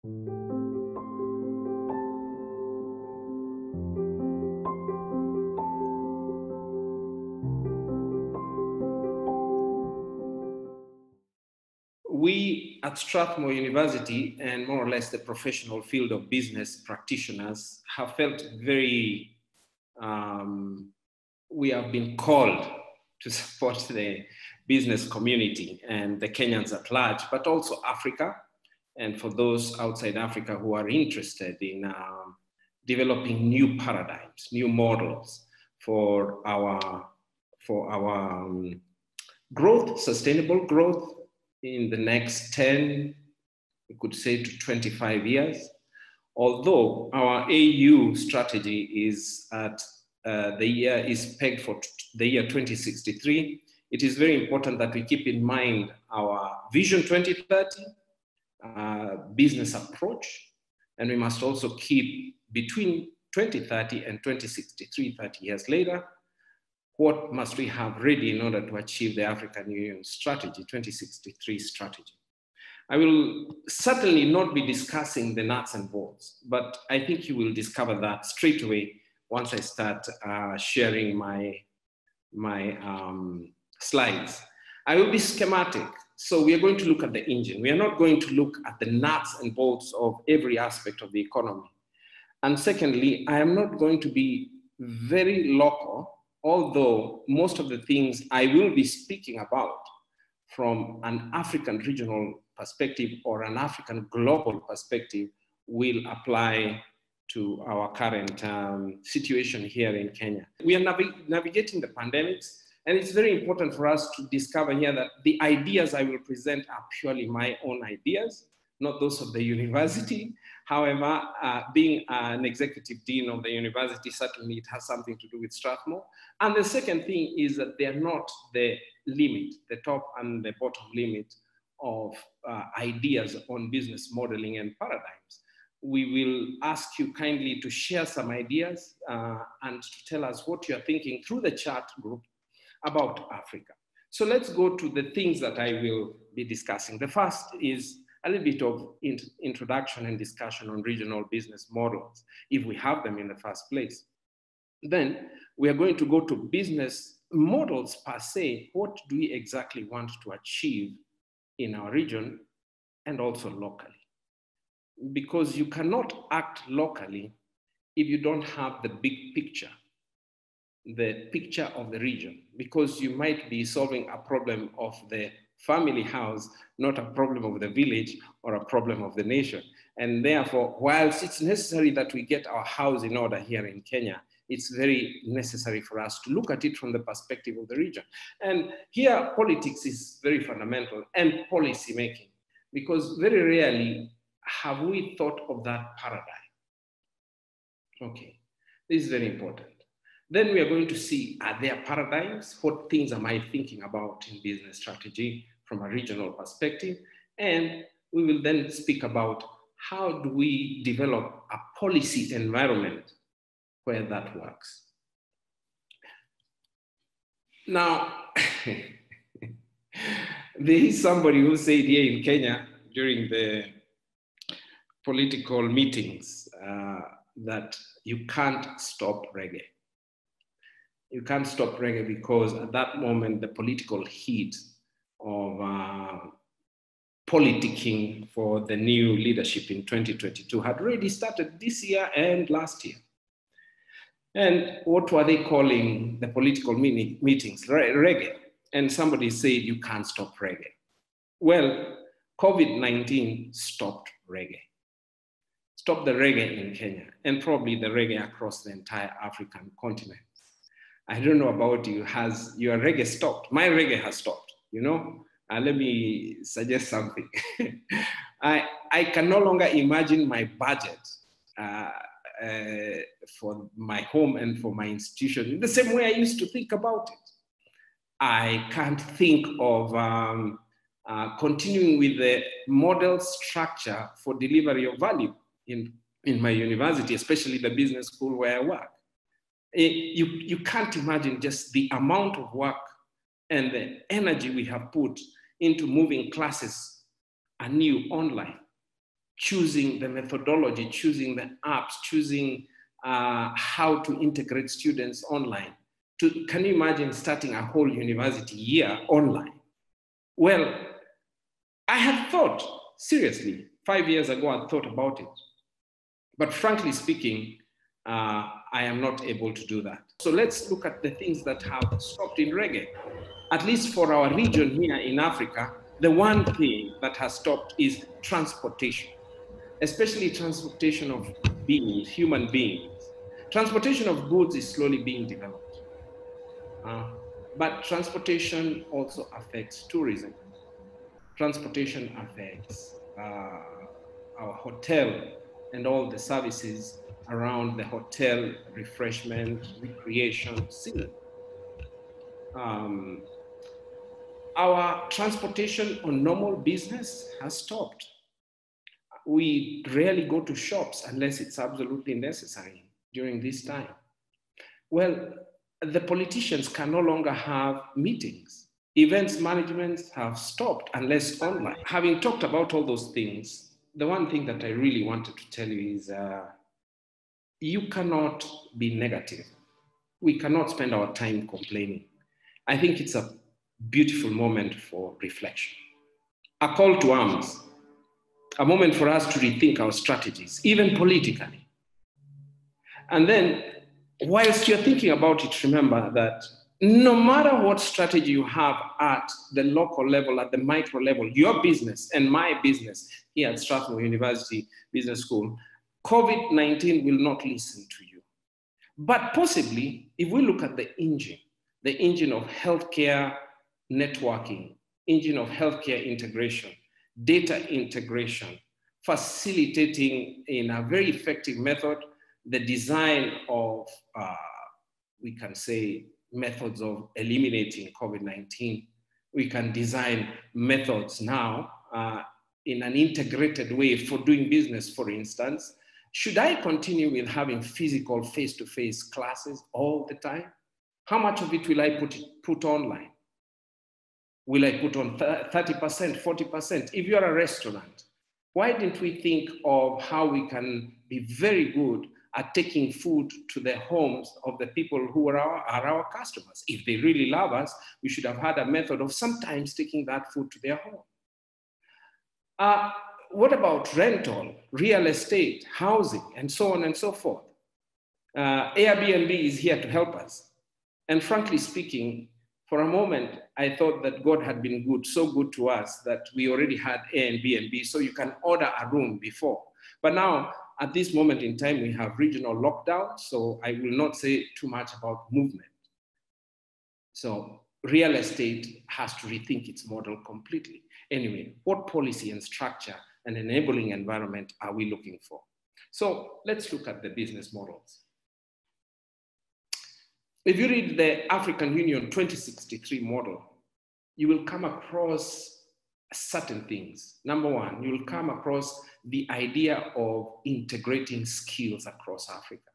We at Strathmore University, and more or less the professional field of business practitioners, have felt very, we have been called to support the business community and the Kenyans at large, but also Africa. And for those outside Africa who are interested in developing new paradigms, new models for our growth, sustainable growth in the next 10, we could say to 25 years. Although our AU strategy is at the year is pegged for the year 2063, it is very important that we keep in mind our Vision 2030 business approach, and we must also keep between 2030 and 2063, 30 years later, what must we have ready in order to achieve the African Union strategy, 2063 strategy. I will certainly not be discussing the nuts and bolts, but I think you will discover that straight away once I start sharing my slides. I will be schematic. So we are going to look at the engine. We are not going to look at the nuts and bolts of every aspect of the economy. And secondly, I am not going to be very local, although most of the things I will be speaking about from an African regional perspective or an African global perspective will apply to our current situation here in Kenya. We are navigating the pandemics, and it's very important for us to discover here that the ideas I will present are purely my own ideas, not those of the university. However, being an executive dean of the university, certainly it has something to do with Strathmore. And the second thing is that they are not the limit, the top and the bottom limit of ideas on business modeling and paradigms. We will ask you kindly to share some ideas and to tell us what you're thinking through the chat group about Africa. So let's go to the things that I will be discussing. The first is a little bit of introduction and discussion on regional business models, if we have them in the first place. Then we are going to go to business models per se. What do we exactly want to achieve in our region and also locally? Because you cannot act locally if you don't have the big picture, the picture of the region, because you might be solving a problem of the family house, not a problem of the village or a problem of the nation. And therefore, whilst it's necessary that we get our house in order here in Kenya, it's very necessary for us to look at it from the perspective of the region. And here, politics is very fundamental, and policy making, because very rarely have we thought of that paradigm. Okay, this is very important. Then we are going to see, are there paradigms? What things am I thinking about in business strategy from a regional perspective? And we will then speak about how do we develop a policy environment where that works. Now, there is somebody who said here in Kenya during the political meetings that you can't stop reggae. You can't stop reggae because at that moment, the political heat of politicking for the new leadership in 2022 had already started this year and last year. And what were they calling the political meetings? Reggae. And somebody said, you can't stop reggae. Well, COVID-19 stopped reggae. Stopped the reggae in Kenya, and probably the reggae across the entire African continent. I don't know about you, has your reggae stopped? My reggae has stopped, you know? Let me suggest something. I can no longer imagine my budget for my home and for my institution in the same way I used to think about it. I can't think of continuing with the model structure for delivery of value in my university, especially the business school where I work. You can't imagine just the amount of work and the energy we have put into moving classes anew online. choosing the methodology, choosing the apps, choosing how to integrate students online. Can you imagine starting a whole university year online? Well, I had thought, seriously, 5 years ago, I thought about it. But frankly speaking, I am not able to do that. So let's look at the things that have stopped in reggae. At least for our region here in Africa, the one thing that has stopped is transportation, especially transportation of beings, human beings. Transportation of goods is slowly being developed. But transportation also affects tourism. Transportation affects our hotel and all the services around the hotel, refreshment, recreation scene. Our transportation on normal business has stopped. We rarely go to shops unless it's absolutely necessary during this time. Well, the politicians can no longer have meetings. Events management have stopped unless online. Having talked about all those things, the one thing that I really wanted to tell you is you cannot be negative. We cannot spend our time complaining. I think it's a beautiful moment for reflection. A call to arms, a moment for us to rethink our strategies, even politically. And then, whilst you're thinking about it, remember that no matter what strategy you have at the local level, at the micro level, your business and my business here at Strathmore University Business School, COVID-19 will not listen to you. But possibly, if we look at the engine of healthcare networking, engine of healthcare integration, data integration, facilitating in a very effective method the design of, we can say, methods of eliminating COVID-19. We can design methods now in an integrated way for doing business, for instance. Should I continue with having physical face-to-face classes all the time? How much of it will I put online? Will I put on 30%, 40%? If you're a restaurant, why didn't we think of how we can be very good at taking food to the homes of the people who are our customers? If they really love us, we should have had a method of sometimes taking that food to their home. What about rental, real estate, housing, and so on and so forth? Airbnb is here to help us. And frankly speaking, for a moment, I thought that God had been good, so good to us that we already had Airbnb, so you can order a room before. But now, at this moment in time, we have regional lockdown, so I will not say too much about movement. So real estate has to rethink its model completely. Anyway, what policy and structure and enabling environment are we looking for? So let's look at the business models. If you read the African Union 2063 model, you will come across certain things. Number one, you will come across the idea of integrating skills across Africa.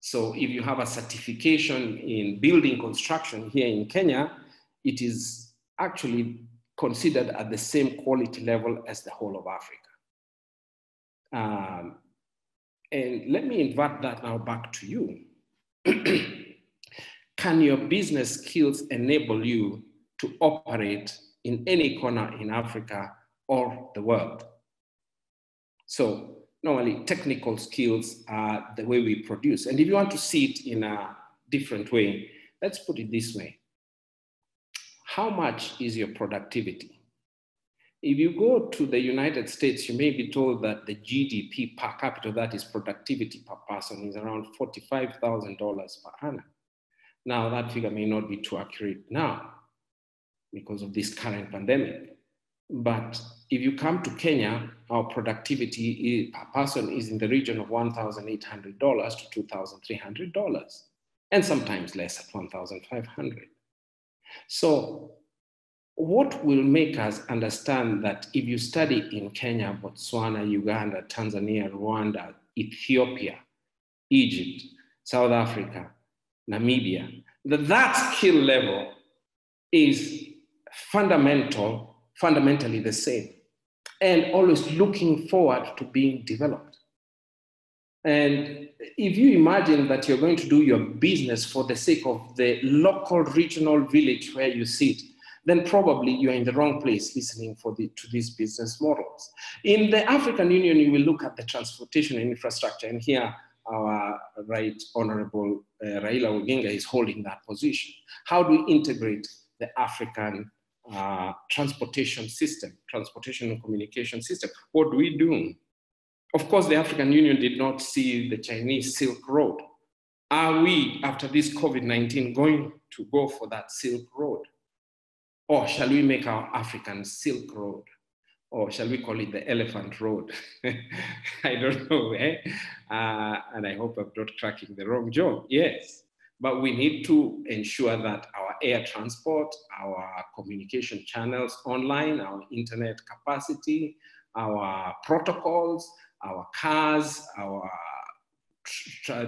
So if you have a certification in building construction here in Kenya, it is actually considered at the same quality level as the whole of Africa. And let me invert that now back to you. Can your business skills enable you to operate in any corner in Africa or the world? So normally technical skills are the way we produce. And if you want to see it in a different way, let's put it this way. How much is your productivity? If you go to the United States, you may be told that the GDP per capita, that is productivity per person, is around $45,000 per annum. Now, that figure may not be too accurate now because of this current pandemic. But if you come to Kenya, our productivity per person is in the region of $1,800 to $2,300, and sometimes less at $1,500. So what will make us understand that if you study in Kenya, Botswana, Uganda, Tanzania, Rwanda, Ethiopia, Egypt, South Africa, Namibia, that skill level is fundamentally the same. and always looking forward to being developed. And if you imagine that you're going to do your business for the sake of the local regional village where you sit, then probably you're in the wrong place listening to these business models. In the African Union, you will look at the transportation and infrastructure, and here our Right Honorable Raila Odinga is holding that position. How do we integrate the African transportation system, transportation and communication system? What do we do? Of course, the African Union did not see the Chinese Silk Road. Are we, after this COVID-19, going to go for that Silk Road? Or shall we make our African Silk Road? Or shall we call it the Elephant Road? I don't know, eh? And I hope I'm not cracking the wrong joke. Yes, but we need to ensure that our air transport, our communication channels online, our internet capacity, our protocols, our cars, our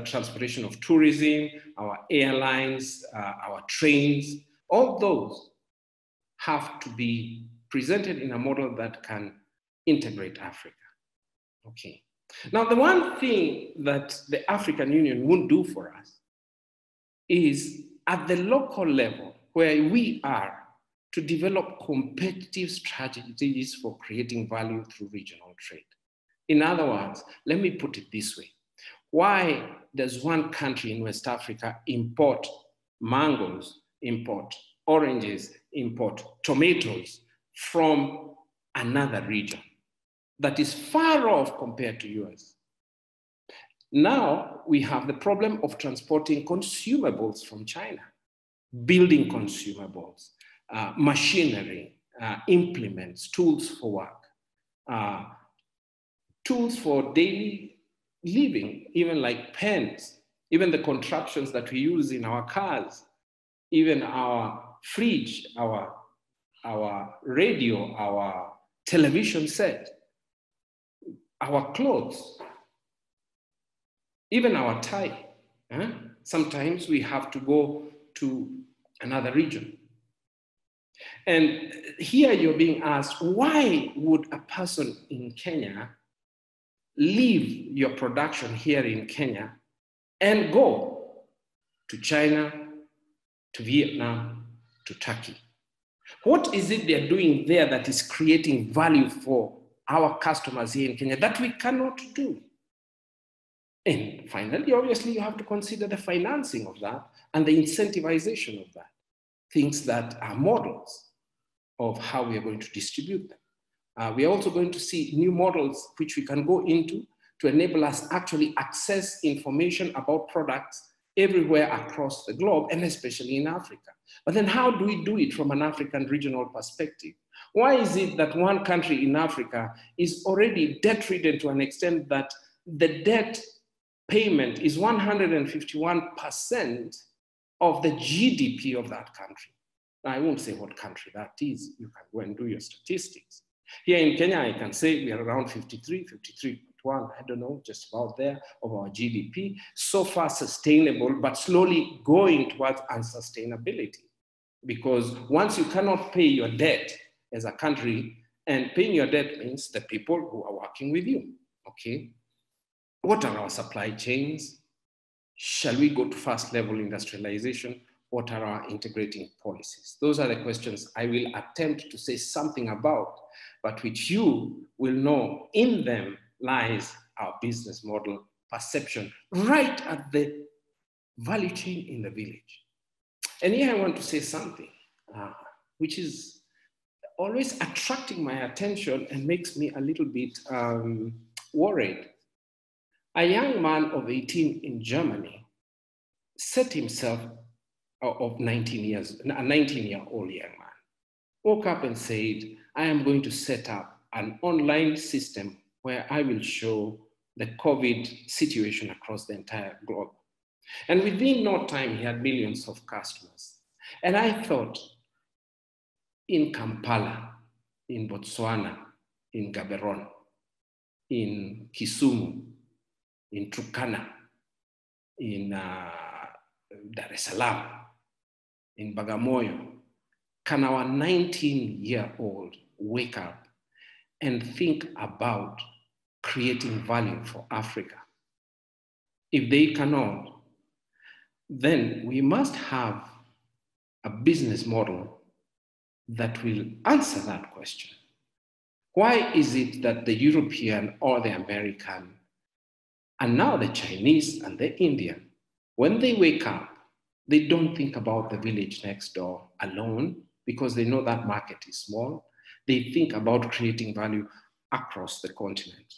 transportation of tourism, our airlines, our trains, all those have to be presented in a model that can integrate Africa. Okay. Now, the one thing that the African Union won't do for us is at the local level where we are to develop competitive strategies for creating value through regional trade. In other words, let me put it this way. Why does one country in West Africa import mangoes, import oranges, import tomatoes from another region that is far off compared to yours? Now we have the problem of transporting consumables from China, building consumables, machinery, implements, tools for work, tools for daily living, even like pens, even the contraptions that we use in our cars, even our fridge, our radio, our television set, our clothes, even our tie. Sometimes we have to go to another region. And here you're being asked, why would a person in Kenya leave your production here in Kenya and go to China, to Vietnam, to Turkey? What is it they're doing there that is creating value for our customers here in Kenya that we cannot do? And finally, obviously, you have to consider the financing of that and the incentivization of that, things that are models of how we are going to distribute them. We are also going to see new models which we can go into to enable us actually access information about products everywhere across the globe, and especially in Africa. But then how do we do it from an African regional perspective? Why is it that one country in Africa is already debt-ridden to an extent that the debt payment is 151% of the GDP of that country? Now, I won't say what country that is. You can go and do your statistics. Here in Kenya, I can say we are around 53.1, I don't know, just about there, of our GDP. So far sustainable, but slowly going towards unsustainability. Because once you cannot pay your debt as a country, and paying your debt means the people who are working with you, okay? What are our supply chains? Shall we go to first level industrialization? What are our integrating policies? Those are the questions I will attempt to say something about, but which you will know in them lies our business model perception right at the value chain in the village. And here I want to say something which is always attracting my attention and makes me a little bit worried. A young man of 18 in Germany set himself of 19 years, a 19-year-old young man, woke up and said, I am going to set up an online system where I will show the COVID situation across the entire globe. And within no time, he had millions of customers. And I thought, in Kampala, in Botswana, in Gaborone, in Kisumu, in Turkana, in Dar es Salaam, in Bagamoyo, can our 19-year-old wake up and think about creating value for Africa. If they cannot, then we must have a business model that will answer that question. Why is it that the European or the American, and now the Chinese and the Indian, when they wake up, they don't think about the village next door alone because they know that market is small. They think about creating value across the continent.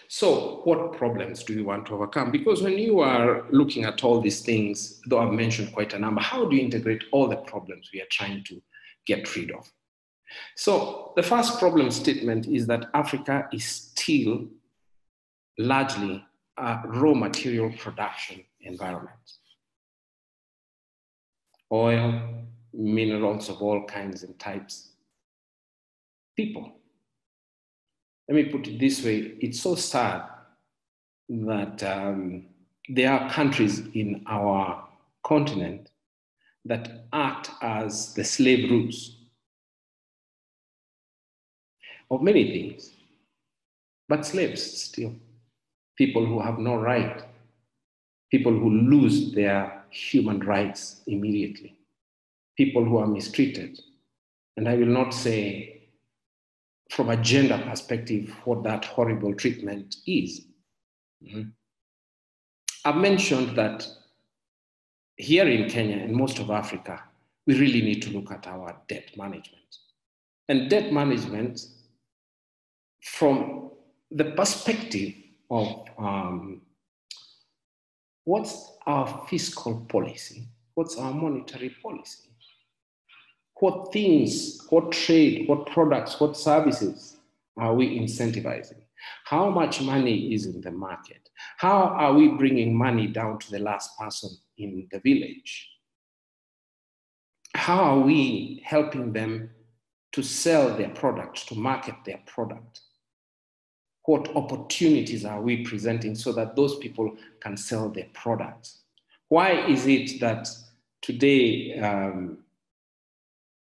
So what problems do we want to overcome? Because when you are looking at all these things, though I've mentioned quite a number, how do you integrate all the problems we are trying to get rid of? So the first problem statement is that Africa is still largely a raw material production environment. Oil, minerals of all kinds and types, people. Let me put it this way, it's so sad that there are countries in our continent that act as the slave routes of many things, but slaves still. People who have no right, people who lose their human rights immediately, people who are mistreated. And I will not say from a gender perspective what that horrible treatment is. Mm-hmm. I've mentioned that here in Kenya and most of Africa, we really need to look at our debt management. And debt management from the perspective of what's our fiscal policy, what's our monetary policy, what things, what trade, what products, what services are we incentivizing? How much money is in the market? How are we bringing money down to the last person in the village? How are we helping them to sell their product, to market their product? What opportunities are we presenting so that those people can sell their products? Why is it that today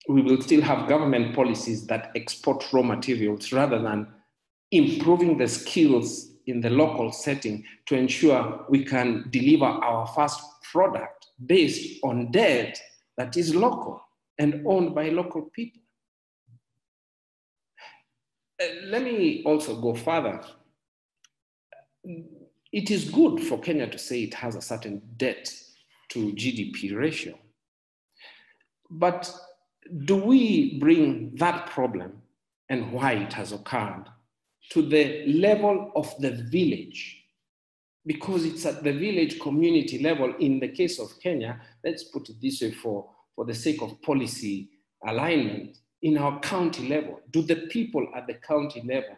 we will still have government policies that export raw materials rather than improving the skills in the local setting to ensure we can deliver our first product based on debt that is local and owned by local people? Let me also go further. It is good for Kenya to say it has a certain debt to GDP ratio, but do we bring that problem and why it has occurred to the level of the village? Because it's at the village community level. In the case of Kenya, let's put it this way for the sake of policy alignment, in our county level, do the people at the county level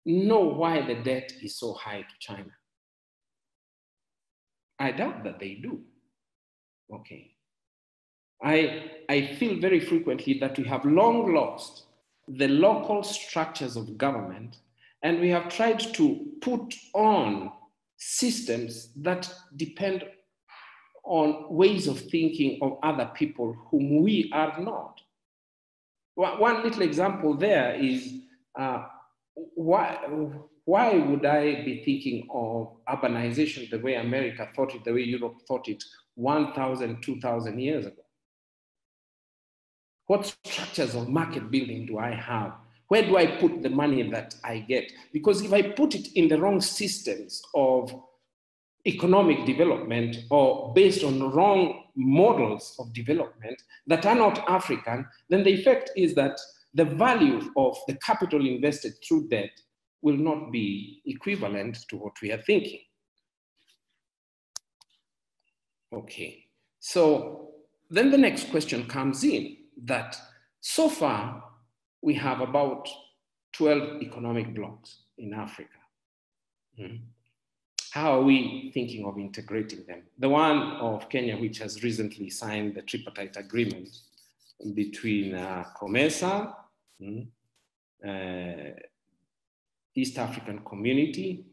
know why the debt is so high to China? I doubt that they do. Okay. I feel very frequently that we have long lost the local structures of government, and we have tried to put on systems that depend on ways of thinking of other people whom we are not. One little example there is why would I be thinking of urbanization the way America thought it, the way Europe thought it 1,000, 2,000 years ago? What structures of market building do I have? Where do I put the money that I get? Because if I put it in the wrong systems of economic development or based on wrong models of development that are not African, then the effect is that the value of the capital invested through debt will not be equivalent to what we are thinking. Okay, so then the next question comes in that so far we have about 12 economic blocks in Africa. How are we thinking of integrating them? The one of Kenya, which has recently signed the tripartite agreement between COMESA, East African Community,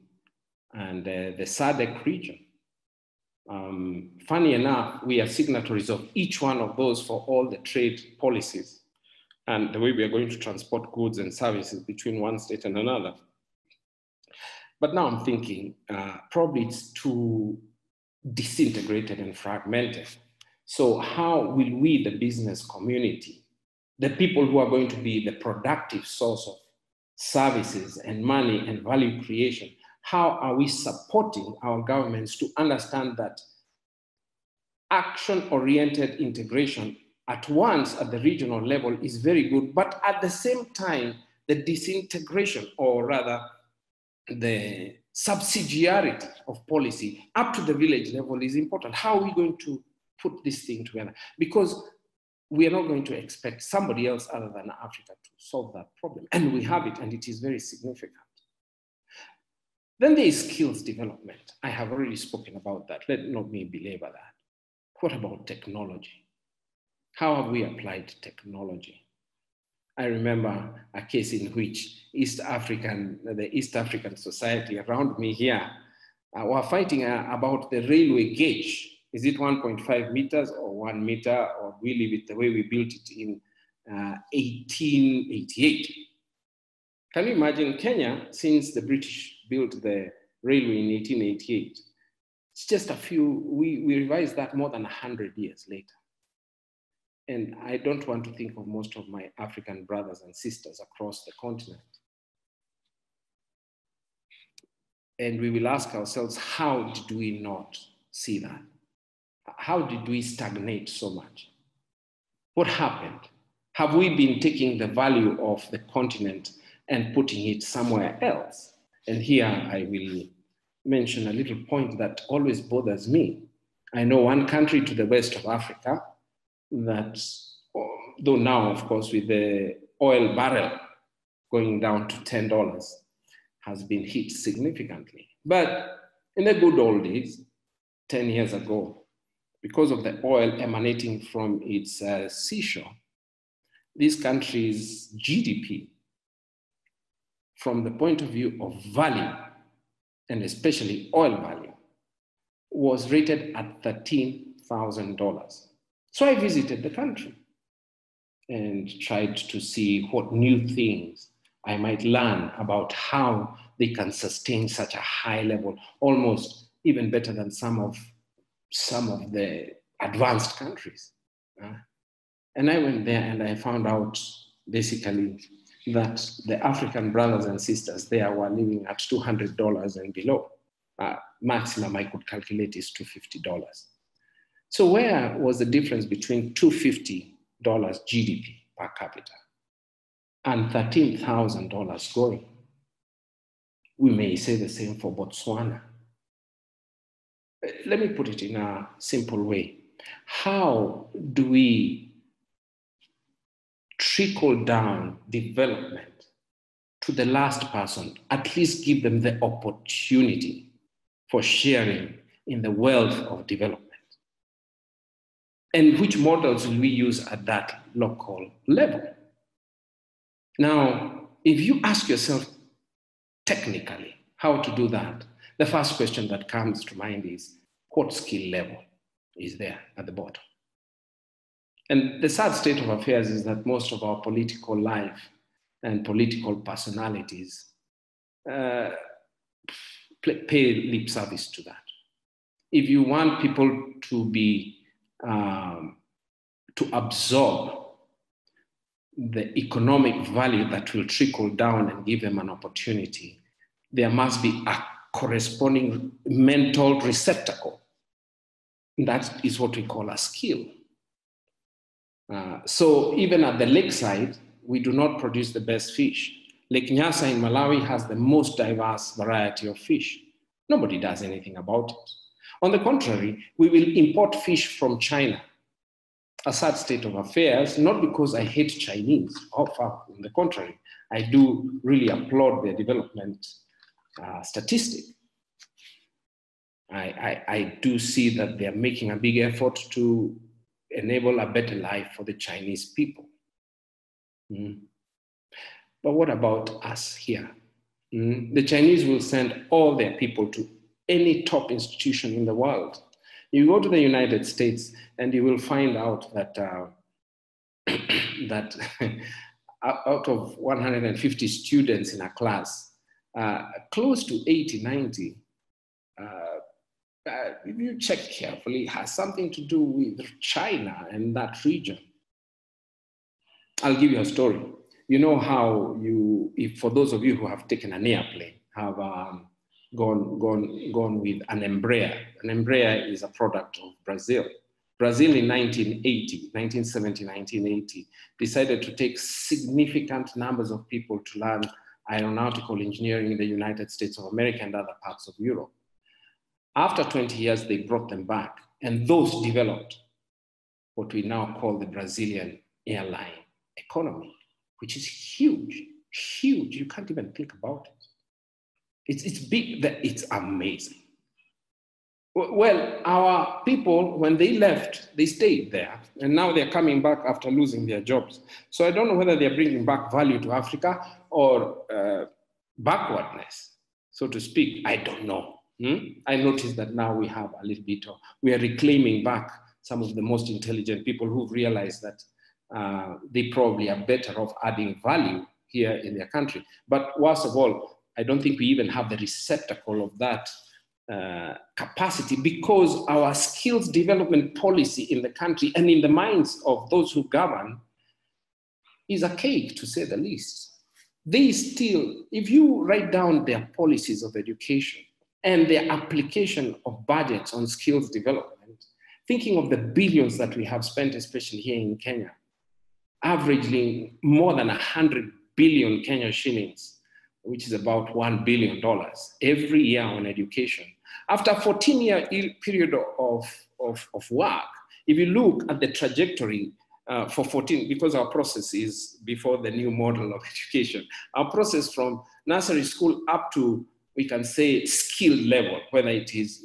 and the SADC region. Funny enough, we are signatories of each one of those for all the trade policies. and the way we are going to transport goods and services between one state and another. But now I'm thinking probably it's too disintegrated and fragmented. So how will we, the business community, the people who are going to be the productive source of services and money and value creation, how are we supporting our governments to understand that action-oriented integration at once at the regional level is very good, but at the same time, the disintegration, or rather the subsidiarity of policy up to the village level is important. How are we going to put this thing together? Because we are not going to expect somebody else other than Africa to solve that problem. And we have it, and it is very significant. Then there is skills development. I have already spoken about that. Let not me belabor that. What about technology? How have we applied technology? I remember a case in which the East African Society around me here were fighting about the railway gauge. Is it 1.5 meters or 1 meter, or we leave it the way we built it in 1888? Can you imagine Kenya, since the British built the railway in 1888? It's just we revised that more than 100 years later. And I don't want to think of most of my African brothers and sisters across the continent. And we will ask ourselves, how did we not see that? How did we stagnate so much? What happened? Have we been taking the value of the continent and putting it somewhere else? And here I will mention a little point that always bothers me. I know one country to the west of Africa that, though now, of course, with the oil barrel going down to $10, has been hit significantly. But in the good old days, 10 years ago, because of the oil emanating from its seashore, this country's GDP, from the point of view of value, and especially oil value, was rated at $13,000. So I visited the country and tried to see what new things I might learn about how they can sustain such a high level, almost even better than some of the advanced countries. And I went there and I found out basically that the African brothers and sisters there were living at $200 and below. Maximum I could calculate is $250. So where was the difference between $250 GDP per capita and $13,000 going? We may say the same for Botswana. Let me put it in a simple way. How do we trickle down development to the last person, at least give them the opportunity for sharing in the wealth of development? And which models will we use at that local level? Now, if you ask yourself technically how to do that, the first question that comes to mind is, what skill level is there at the bottom? And the sad state of affairs is that most of our political life and political personalities pay lip service to that. If you want people to be to absorb the economic value that will trickle down and give them an opportunity, there must be a corresponding mental receptacle. That is what we call a skill. So even at the lakeside, we do not produce the best fish. Lake Nyasa in Malawi has the most diverse variety of fish. Nobody does anything about it. On the contrary, we will import fish from China. A sad state of affairs, not because I hate Chinese, on the contrary, I do really applaud their development statistic. I do see that they're making a big effort to enable a better life for the Chinese people. But what about us here? The Chinese will send all their people to any top institution in the world. You go to the United States and you will find out that that out of 150 students in a class, close to 80, 90, if you check carefully, has something to do with China and that region. I'll give you a story. You know how if for those of you who have taken an airplane, have gone with an Embraer. An Embraer is a product of Brazil. Brazil in 1970, 1980, decided to take significant numbers of people to learn aeronautical engineering in the United States of America and other parts of Europe. After 20 years, they brought them back, and those developed what we now call the Brazilian airline economy, which is huge, huge. You can't even think about it. It's big, it's amazing. Well, our people, when they left, they stayed there, and now they're coming back after losing their jobs. So I don't know whether they're bringing back value to Africa or backwardness, so to speak. I don't know. I noticed that now we have a little bit of, we are reclaiming back some of the most intelligent people who've realized that they probably are better off adding value here in their country. But worst of all, I don't think we even have the receptacle of that capacity, because our skills development policy in the country and in the minds of those who govern is archaic, to say the least. They still, if you write down their policies of education and their application of budgets on skills development, thinking of the billions that we have spent, especially here in Kenya, averaging more than 100 billion Kenya shillings, which is about $1 billion every year on education. After a 14-year period of work, if you look at the trajectory for 14, because our process is before the new model of education, our process from nursery school up to, we can say, skill level, whether it is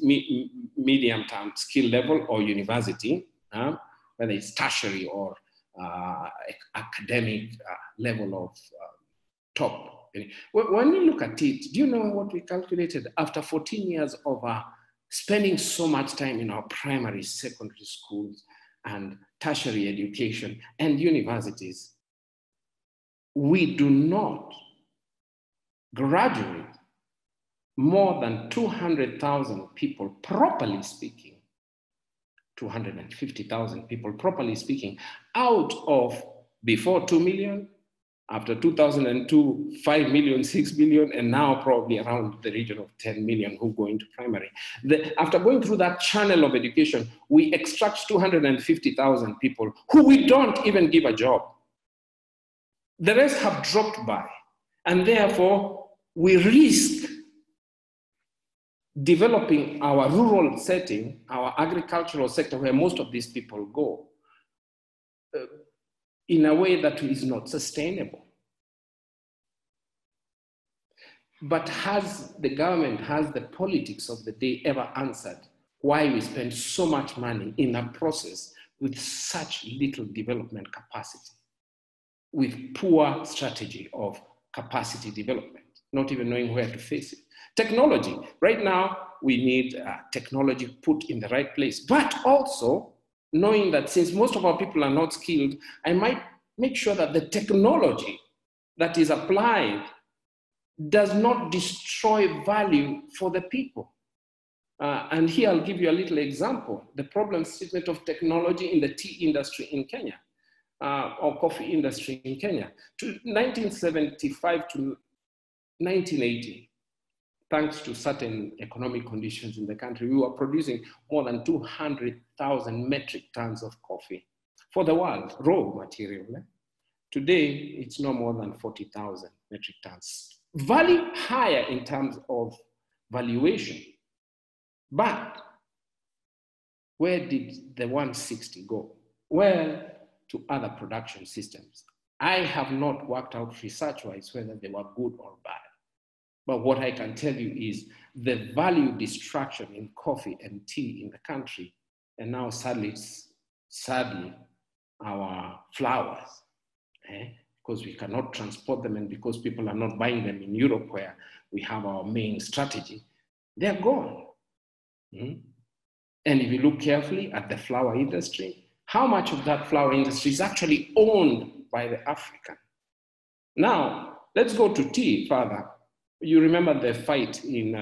medium-term skill level or university, whether it's tertiary or academic level of top. When you look at it, do you know what we calculated? After 14 years of spending so much time in our primary, secondary schools and tertiary education and universities, we do not graduate more than 200,000 people, properly speaking, 250,000 people, properly speaking, out of, before 2 million, after 2002, 5 million, 6 million, and now probably around the region of 10 million who go into primary. After going through that channel of education, we extract 250,000 people who we don't even give a job. The rest have dropped by, and therefore we risk developing our rural setting, our agricultural sector, where most of these people go, in a way that is not sustainable. But has the government, has the politics of the day ever answered why we spend so much money in a process with such little development capacity, with poor strategy of capacity development, not even knowing where to face it? Technology, right now we need technology put in the right place, but also knowing that since most of our people are not skilled, I might make sure that the technology that is applied does not destroy value for the people. And here I'll give you a little example. The problem statement of technology in the tea industry in Kenya, or coffee industry in Kenya. To 1975 to 1980, thanks to certain economic conditions in the country, we were producing more than 200,000 metric tons of coffee for the world, raw material. Today, it's no more than 40,000 metric tons. Value higher in terms of valuation. But where did the 160 go? Well, to other production systems. I have not worked out research-wise whether they were good or bad. But what I can tell you is the value destruction in coffee and tea in the country, and now sadly our flowers, because we cannot transport them and because people are not buying them in Europe where we have our main strategy, they're gone. And if you look carefully at the flower industry, How much of that flour industry is actually owned by the African? Now, let's go to tea further. You remember the fight in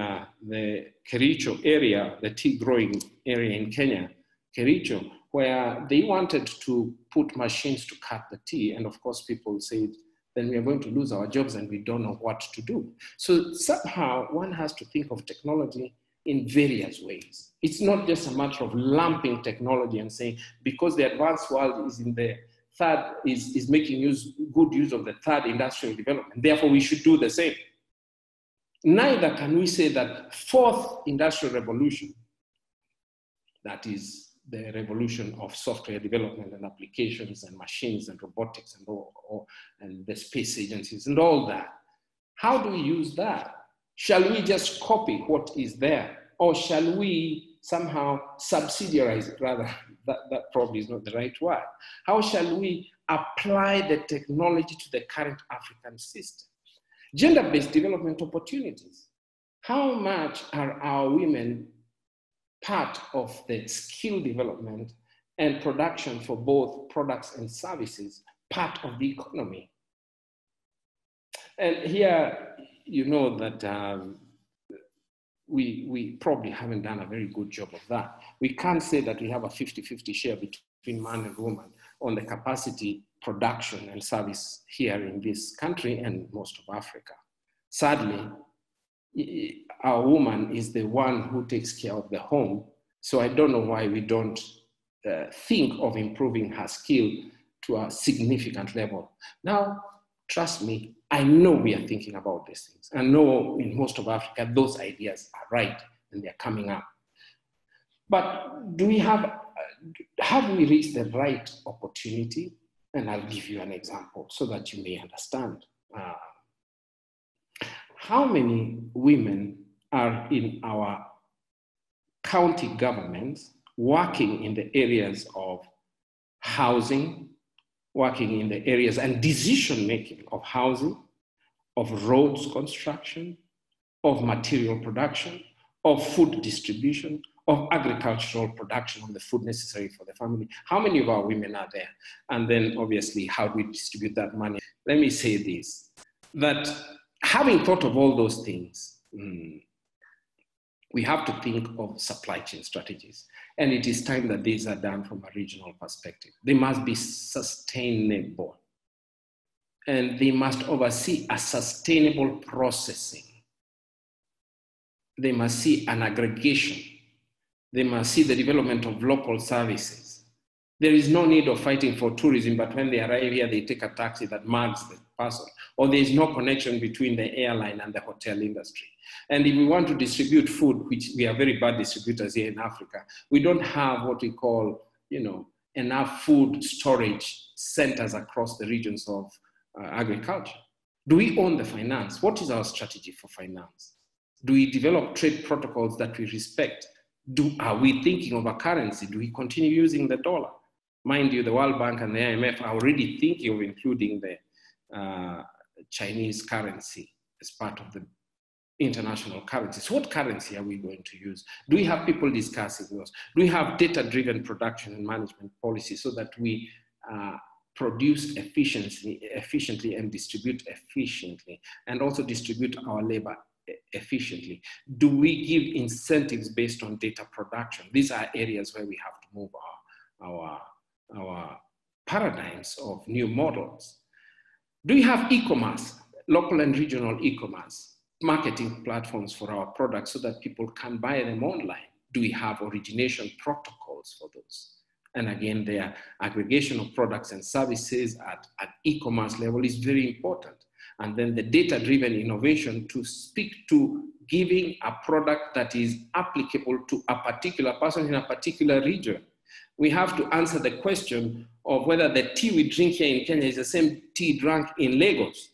the Kericho area, the tea growing area in Kenya, Kericho, where they wanted to put machines to cut the tea. And of course, people said, then we are going to lose our jobs and we don't know what to do. So somehow one has to think of technology in various ways. It's not just a matter of lumping technology and saying, because the advanced world is in the third, is making good use of the third industrial development, therefore we should do the same. Neither can we say that fourth industrial revolution, that is the revolution of software development and applications and machines and robotics and the space agencies and all that. How do we use that? Shall we just copy what is there? Or shall we somehow subsidiarize it? Rather, that probably is not the right word. How shall we apply the technology to the current African system? Gender-based development opportunities. How much are our women part of the skill development and production for both products and services, part of the economy? And here, you know that we probably haven't done a very good job of that. We can't say that we have a 50-50 share between man and woman on the capacity, production, and service here in this country and most of Africa. Sadly, our woman is the one who takes care of the home. So I don't know why we don't think of improving her skill to a significant level. Now, trust me, I know we are thinking about these things. I know in most of Africa, those ideas are right and they're coming up. But do we have we reached the right opportunity? And I'll give you an example so that you may understand. How many women are in our county governments working in the areas of housing, working in the areas and decision-making of housing, of roads construction, of material production, of food distribution, of agricultural production of the food necessary for the family? How many of our women are there? And then obviously, how do we distribute that money? Let me say this, that having thought of all those things, we have to think of supply chain strategies. And it is time that these are done from a regional perspective. They must be sustainable. And they must oversee a sustainable processing. They must see an aggregation. They must see the development of local services. There is no need of fighting for tourism, but when they arrive here, they take a taxi that marks the person, or there is no connection between the airline and the hotel industry. And if we want to distribute food, which we are very bad distributors here in Africa, we don't have what we call, enough food storage centers across the regions of agriculture. Do we own the finance? What is our strategy for finance? Do we develop trade protocols that we respect? Are we thinking of a currency? Do we continue using the dollar? Mind you, the World Bank and the IMF are already thinking of including the Chinese currency as part of the international currencies. What currency are we going to use? Do we have people discussing those? Do we have data-driven production and management policies so that we produce efficiently and distribute efficiently, and also distribute our labor efficiently? Do we give incentives based on data production? These are areas where we have to move our paradigms of new models. Do we have e-commerce, local and regional e-commerce, marketing platforms for our products so that people can buy them online? Do we have origination protocols for those? And again, their aggregation of products and services at e-commerce level is very important. And then the data-driven innovation to speak to giving a product that is applicable to a particular person in a particular region. We have to answer the question of whether the tea we drink here in Kenya is the same tea drunk in Lagos.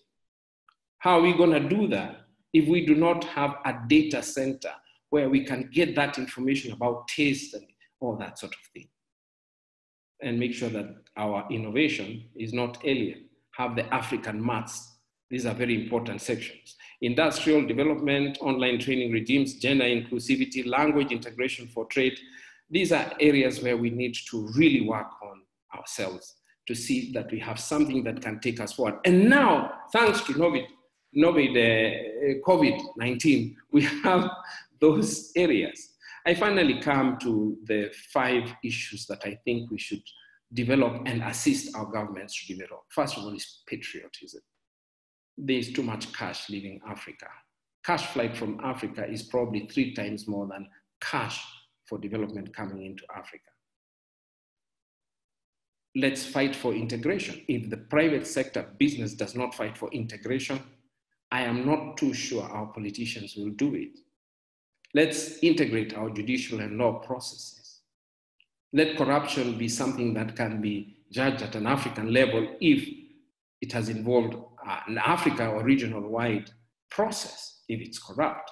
How are we going to do that if we do not have a data center where we can get that information about taste and all that sort of thing? And make sure that our innovation is not alien. Have the African maths. These are very important sections. Industrial development, online training regimes, gender inclusivity, language integration for trade. These are areas where we need to really work on ourselves to see that we have something that can take us forward. And now, thanks to COVID-19, we have those areas. I finally come to the 5 issues that I think we should develop and assist our governments to develop. First of all is patriotism. There's too much cash leaving Africa. Cash flight from Africa is probably 3 times more than cash for development coming into Africa. Let's fight for integration. If the private sector business does not fight for integration, I am not too sure our politicians will do it. Let's integrate our judicial and law processes. Let corruption be something that can be judged at an African level if it has involved an Africa or regional-wide process, if it's corrupt.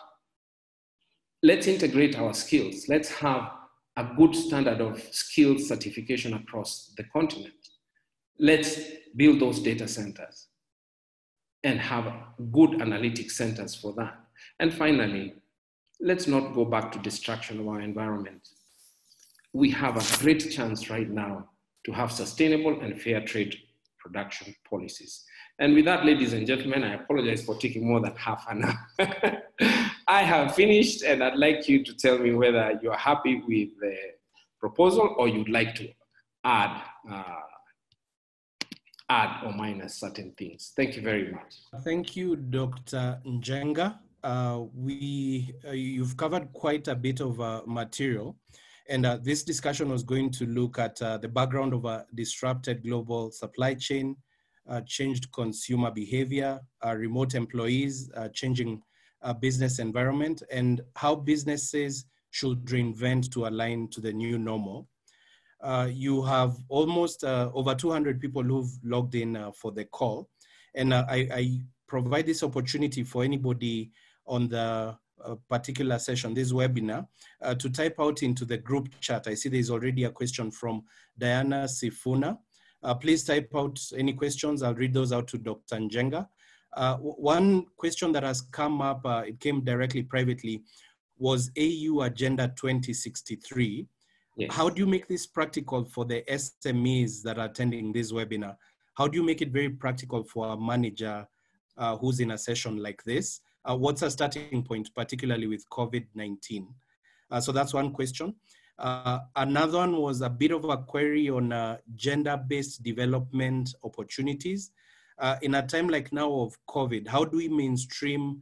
Let's integrate our skills. Let's have a good standard of skills certification across the continent. Let's build those data centers and have good analytic centers for that. And finally, let's not go back to destruction of our environment. We have a great chance right now to have sustainable and fair trade production policies. And with that, ladies and gentlemen, I apologize for taking more than half an hour. I have finished, and I'd like you to tell me whether you're happy with the proposal or you'd like to add or minus certain things. Thank you very much. Thank you, Dr. Njenga. You've covered quite a bit of material, and this discussion was going to look at the background of a disrupted global supply chain, changed consumer behavior, remote employees, changing business environment, and how businesses should reinvent to align to the new normal. You have almost over 200 people who've logged in for the call, and I provide this opportunity for anybody on the particular session, this webinar, to type out into the group chat. I see there's already a question from Diana Sifuna. Please type out any questions. I'll read those out to Dr. Njenga. One question that has come up, it came directly privately, was AU Agenda 2063. Yes. How do you make this practical for the SMEs that are attending this webinar? How do you make it very practical for a manager who's in a session like this? What's a starting point, particularly with COVID-19? So that's one question. Another one was a bit of a query on gender-based development opportunities. In a time like now of COVID, how do we mainstream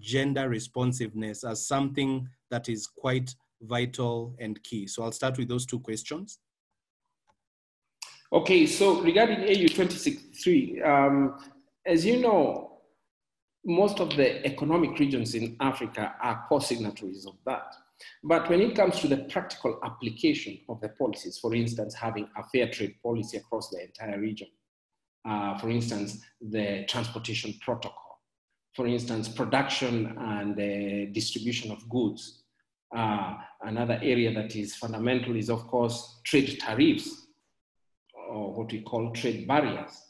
gender responsiveness as something that is quite vital and key? So I'll start with those 2 questions. Okay, so regarding AU 2063, as you know, most of the economic regions in Africa are co-signatories of that. But when it comes to the practical application of the policies, for instance, having a fair trade policy across the entire region, for instance, the transportation protocol, for instance, production and distribution of goods. Another area that is fundamental is, of course, trade tariffs, or what we call trade barriers.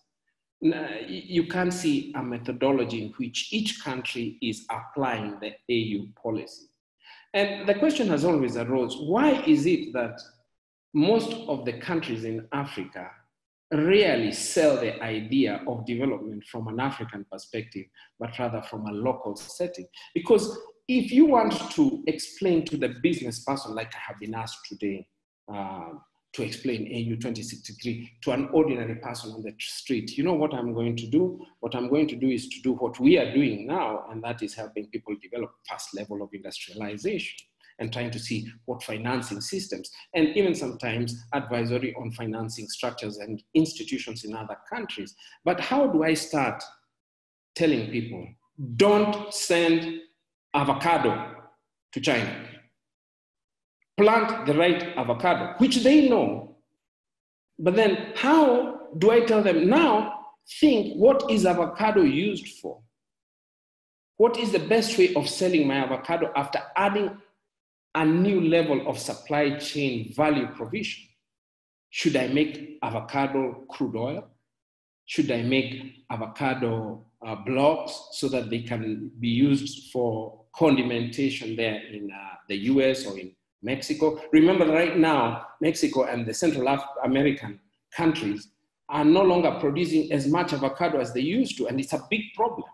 You can see a methodology in which each country is applying the AU policy. And the question has always arose, why is it that most of the countries in Africa rarely sell the idea of development from an African perspective, but rather from a local setting? Because if you want to explain to the business person, like I have been asked today, to explain AU 2063 to an ordinary person on the street, you know what I'm going to do? What I'm going to do is to do what we are doing now, and that is helping people develop first level of industrialization and trying to see what financing systems, and even sometimes advisory on financing structures and institutions in other countries. But how do I start telling people, don't send avocado to China? Plant the right avocado, which they know. But then how do I tell them now, think, what is avocado used for? What is the best way of selling my avocado after adding a new level of supply chain value provision? Should I make avocado crude oil? Should I make avocado blocks so that they can be used for condimentation there in the US or in Mexico? Remember, right now, Mexico and the Central American countries are no longer producing as much avocado as they used to, and it's a big problem.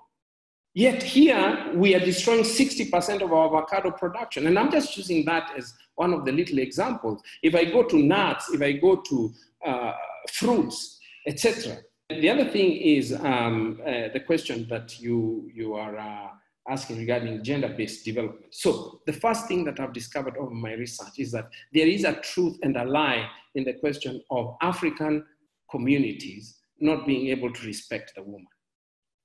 Yet here, we are destroying 60% of our avocado production. And I'm just using that as one of the little examples. If I go to nuts, if I go to fruits, etc. The other thing is the question that you are asking regarding gender-based development. So the first thing that I've discovered over my research is that there is a truth and a lie in the question of African communities not being able to respect the woman.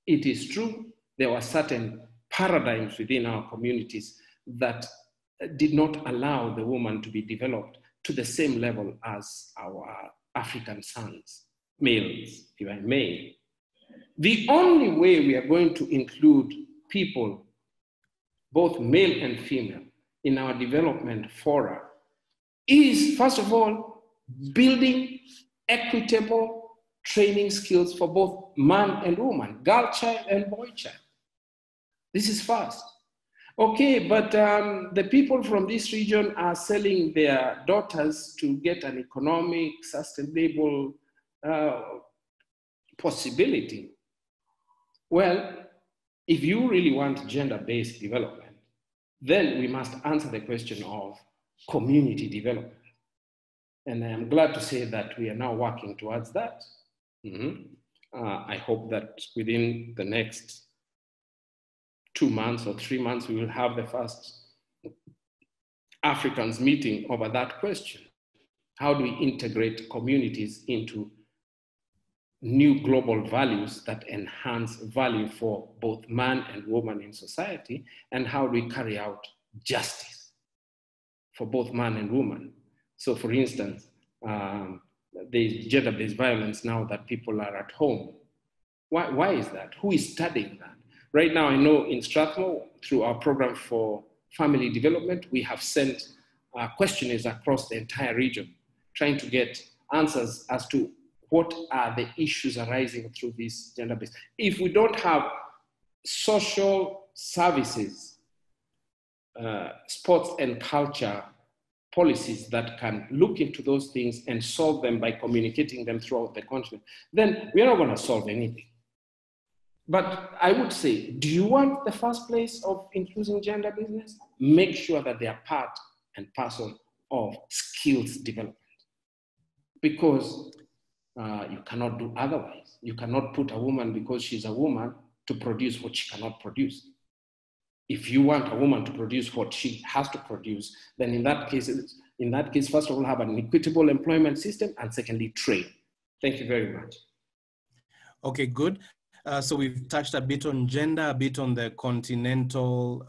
It is true, there were certain paradigms within our communities that did not allow the woman to be developed to the same level as our African sons, males, if I may. The only way we are going to include people, both male and female, in our development fora is, first of all, building equitable training skills for both man and woman, girl child and boy child. This is first. Okay, but the people from this region are selling their daughters to get an economic, sustainable possibility. Well, if you really want gender-based development, then we must answer the question of community development. And I am glad to say that we are now working towards that. I hope that within the next 2 months or 3 months, we will have the first Africans meeting over that question. How do we integrate communities into new global values that enhance value for both man and woman in society? And how do we carry out justice for both man and woman? So for instance, there's gender-based violence now that people are at home. Why is that? Who is studying that? Right now, I know in Strathmore, through our program for family development, we have sent questionnaires across the entire region, trying to get answers as to what are the issues arising through this gender-based. If we don't have social services, sports and culture policies that can look into those things and solve them by communicating them throughout the continent, then we're not going to solve anything. But I would say, do you want the first place of including gender business? Make sure that they are part and parcel of skills development. Because you cannot do otherwise. You cannot put a woman, because she's a woman, to produce what she cannot produce. If you want a woman to produce what she has to produce, then in that case, first of all, have an equitable employment system, and secondly, train. Thank you very much. Okay, good. So we've touched a bit on gender, a bit on the continental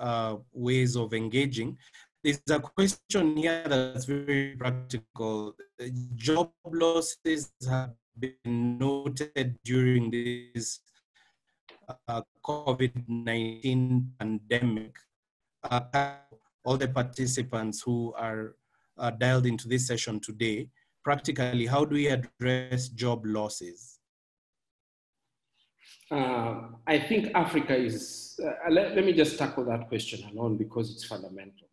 ways of engaging. There's a question here that's very practical. Job losses have been noted during this COVID-19 pandemic. All the participants who are dialed into this session today, practically, how do we address job losses? I think Africa is, let me just tackle that question alone because it's fundamental.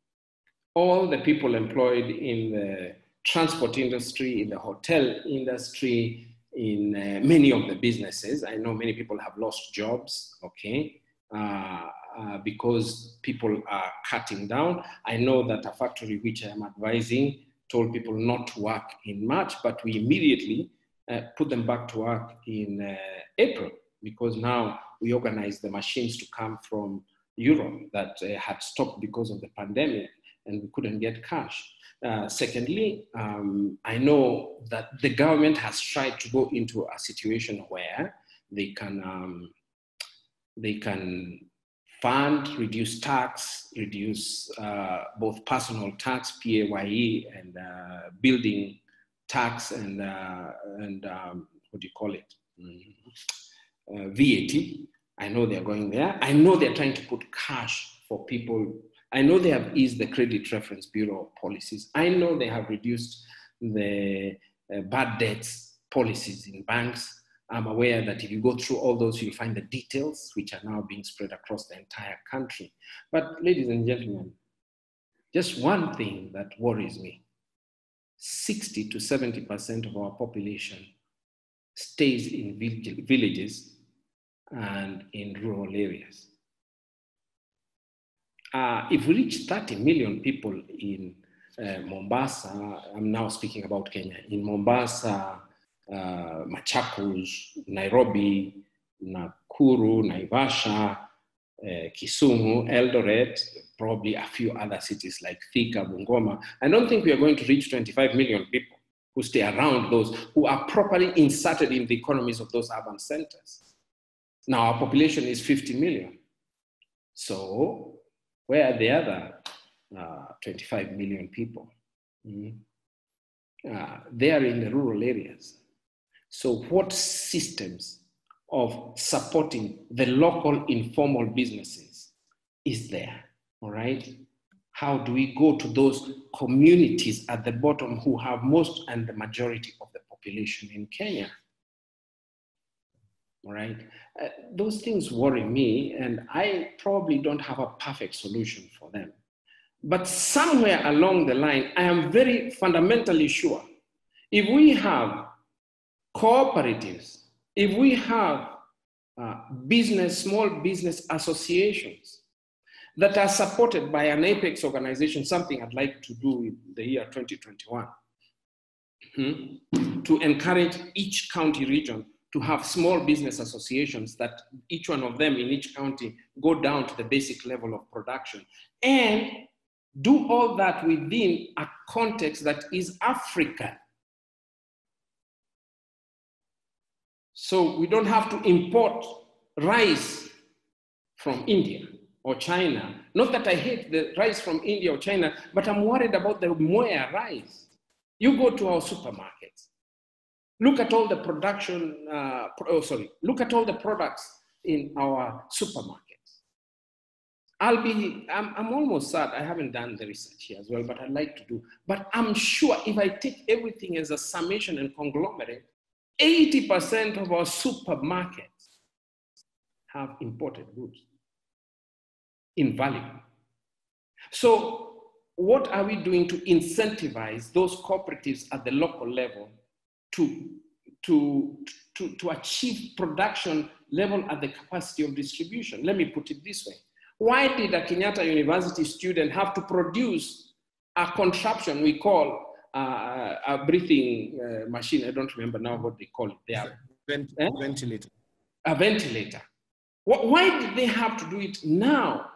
All the people employed in the transport industry, in the hotel industry, in many of the businesses, I know many people have lost jobs, okay, because people are cutting down. I know that a factory which I am advising told people not to work in March, but we immediately put them back to work in April, because now we organized the machines to come from Europe that had stopped because of the pandemic and we couldn't get cash. Secondly, I know that the government has tried to go into a situation where they can fund, reduce tax, reduce both personal tax, PAYE, and building tax and what do you call it? VAT. I know they're going there. I know they're trying to put cash for people. I know they have eased the credit reference bureau policies. I know they have reduced the bad debts policies in banks. I'm aware that if you go through all those, you'll find the details, which are now being spread across the entire country. But ladies and gentlemen, just one thing that worries me: 60 to 70% of our population stays in villages and in rural areas. If we reach 30 million people in Mombasa, I'm now speaking about Kenya, in Mombasa, Machakos, Nairobi, Nakuru, Naivasha, Kisumu, Eldoret, probably a few other cities like Thika, Bungoma, I don't think we are going to reach 25 million people who stay around those, who are properly inserted in the economies of those urban centers. Now our population is 50 million. So where are the other 25 million people? They are in the rural areas. So what systems of supporting the local informal businesses is there, all right? How do we go to those communities at the bottom who have most and the majority of the population in Kenya? All right, those things worry me, and I probably don't have a perfect solution for them. But somewhere along the line, I am very fundamentally sure, if we have cooperatives, if we have small business associations that are supported by an apex organization, something I'd like to do in the year 2021, to encourage each county region to have small business associations that each one of them in each county go down to the basic level of production and do all that within a context that is African. So we don't have to import rice from India or China. Not that I hate the rice from India or China, but I'm worried about the Moya rice. You go to our supermarkets. Look at all the production, look at all the products in our supermarkets. I'm almost sad, I haven't done the research here as well, but I'd like to do. But I'm sure if I take everything as a summation and conglomerate, 80% of our supermarkets have imported goods in value. So what are we doing to incentivize those cooperatives at the local level to achieve production level at the capacity of distribution? Let me put it this way. Why did a Kenyatta University student have to produce a contraption we call a breathing machine? I don't remember now what they call it. Ventilator. A ventilator. Why did they have to do it now?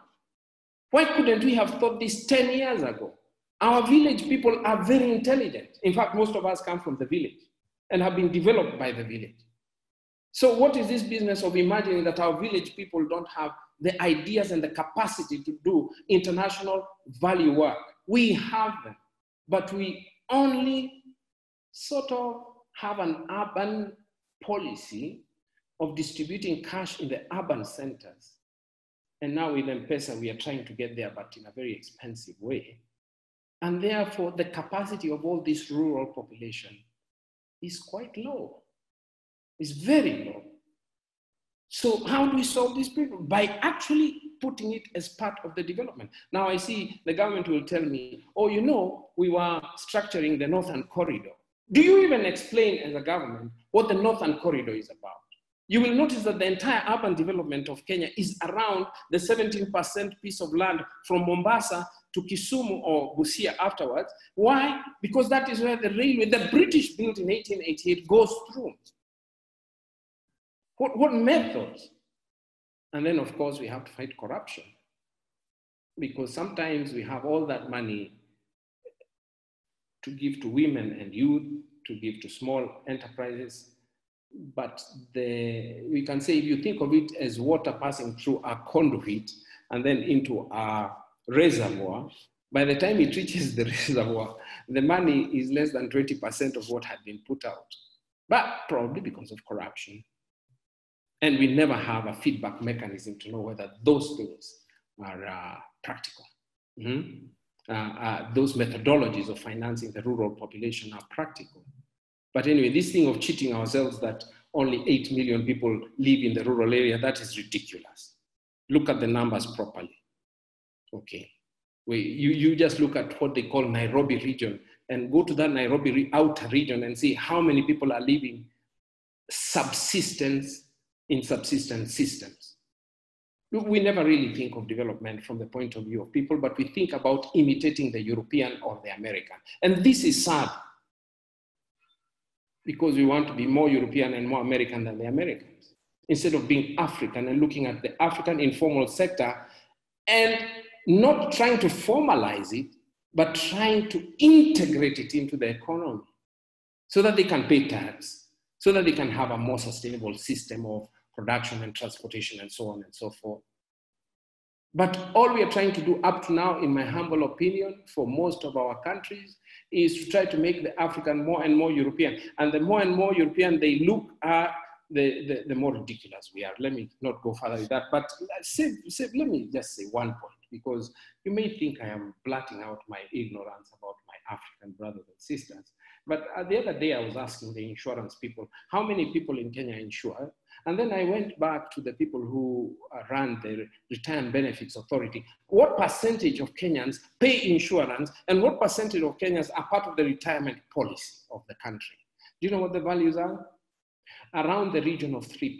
Why couldn't we have thought this 10 years ago? Our village people are very intelligent. In fact, most of us come from the village and have been developed by the village. So what is this business of imagining that our village people don't have the ideas and the capacity to do international value work? We have them, but we only sort of have an urban policy of distributing cash in the urban centers. And now with M-Pesa, we are trying to get there, but in a very expensive way. And therefore, the capacity of all this rural population is quite low. It's very low. So how do we solve this problem? By actually putting it as part of the development. Now I see the government will tell me, oh, you know, we were structuring the Northern Corridor. Do you even explain as a government what the Northern Corridor is about? You will notice that the entire urban development of Kenya is around the 17% piece of land from Mombasa to Kisumu or Busia afterwards. Why? Because that is where the railway, the British built in 1888, goes through. What methods? And then, of course, we have to fight corruption, because sometimes we have all that money to give to women and youth, to give to small enterprises. But we can say, if you think of it as water passing through a conduit and then into a reservoir, by the time it reaches the reservoir, the money is less than 20% of what had been put out, but probably because of corruption. And we never have a feedback mechanism to know whether those things are practical. Those methodologies of financing the rural population are practical. But anyway, this thing of cheating ourselves that only 8 million people live in the rural area, that is ridiculous. Look at the numbers properly. Okay. You just look at what they call Nairobi region and go to that Nairobi outer region and see how many people are living subsistence in subsistence systems. We never really think of development from the point of view of people, but we think about imitating the European or the American. And this is sad, because we want to be more European and more American than the Americans, instead of being African and looking at the African informal sector and not trying to formalize it, but trying to integrate it into the economy so that they can pay tax, so that they can have a more sustainable system of production and transportation and so on and so forth. But all we are trying to do up to now, in my humble opinion, for most of our countries, is to try to make the African more and more European. And the more and more European they look at, the more ridiculous we are. Let me not go further with that, but let me just say one point, because you may think I am blurting out my ignorance about my African brothers and sisters. But the other day I was asking the insurance people, how many people in Kenya insure? And then I went back to the people who run the Retirement Benefits Authority. What percentage of Kenyans pay insurance, and what percentage of Kenyans are part of the retirement policy of the country? Do you know what the values are? Around the region of 3%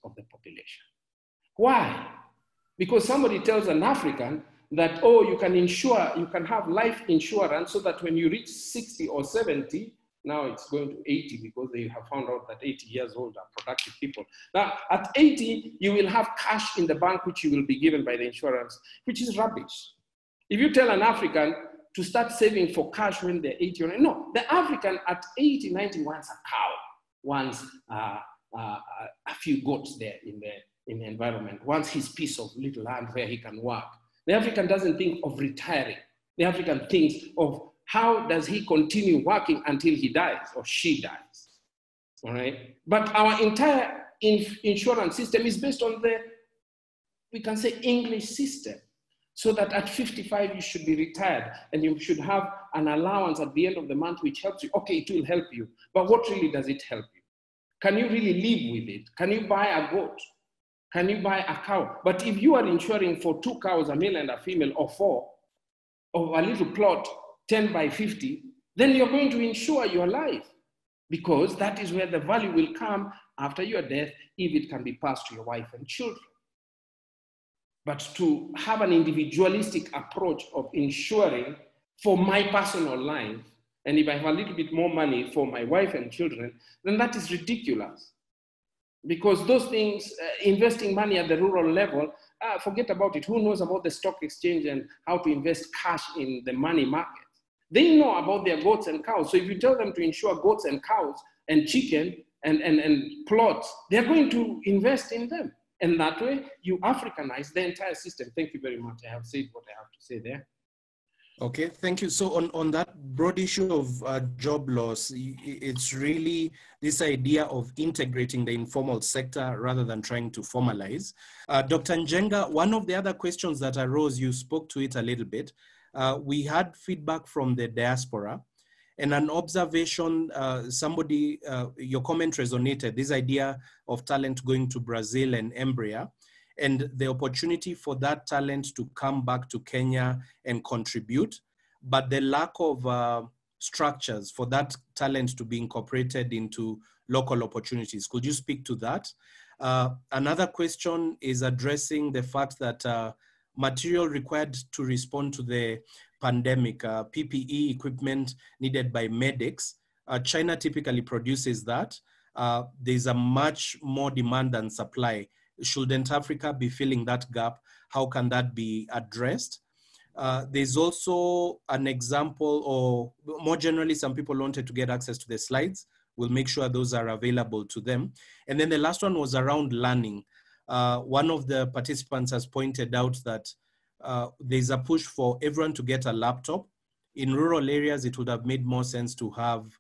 of the population. Why? Because somebody tells an African that, oh, you can insure, you can have life insurance so that when you reach 60 or 70, now it's going to 80 because they have found out that 80 years old are productive people. Now, at 80, you will have cash in the bank which you will be given by the insurance, which is rubbish. If you tell an African to start saving for cash when they're 80 or 90, no, the African at 80, 90 wants a cow, wants a few goats there in the environment, wants his piece of little land where he can work. The African doesn't think of retiring. The African thinks of how does he continue working until he dies or she dies, all right? But our entire insurance system is based on the, we can say, English system, so that at 55 you should be retired and you should have an allowance at the end of the month which helps you. Okay, it will help you, but what really does it help you? Can you really live with it? Can you buy a goat? Can you buy a cow? But if you are insuring for 2 cows, a male and a female, or 4, of a little plot, 10 by 50, then you're going to insure your life, because that is where the value will come after your death, if it can be passed to your wife and children. But to have an individualistic approach of insuring for my personal life, and if I have a little bit more money for my wife and children, then that is ridiculous. Because those things, investing money at the rural level, forget about it. Who knows about the stock exchange and how to invest cash in the money market? They know about their goats and cows. So if you tell them to insure goats and cows and chicken and plots, they're going to invest in them. And that way, you Africanize the entire system. Thank you very much. I have said what I have to say there. Okay, thank you. So on that broad issue of job loss, it's really this idea of integrating the informal sector rather than trying to formalize. Dr. Njenga, one of the other questions that arose, you spoke to it a little bit. We had feedback from the diaspora, and an observation, your comment resonated, this idea of talent going to Brazil and Embria, and the opportunity for that talent to come back to Kenya and contribute, but the lack of structures for that talent to be incorporated into local opportunities. Could you speak to that? Another question is addressing the fact that material required to respond to the pandemic, PPE equipment needed by medics, China typically produces that. There's a much more demand than supply. Shouldn't Africa be filling that gap? How can that be addressed? There's also an example, or more generally, some people wanted to get access to the slides. We'll make sure those are available to them. And then the last one was around learning. One of the participants has pointed out that there's a push for everyone to get a laptop. In rural areas, it would have made more sense to have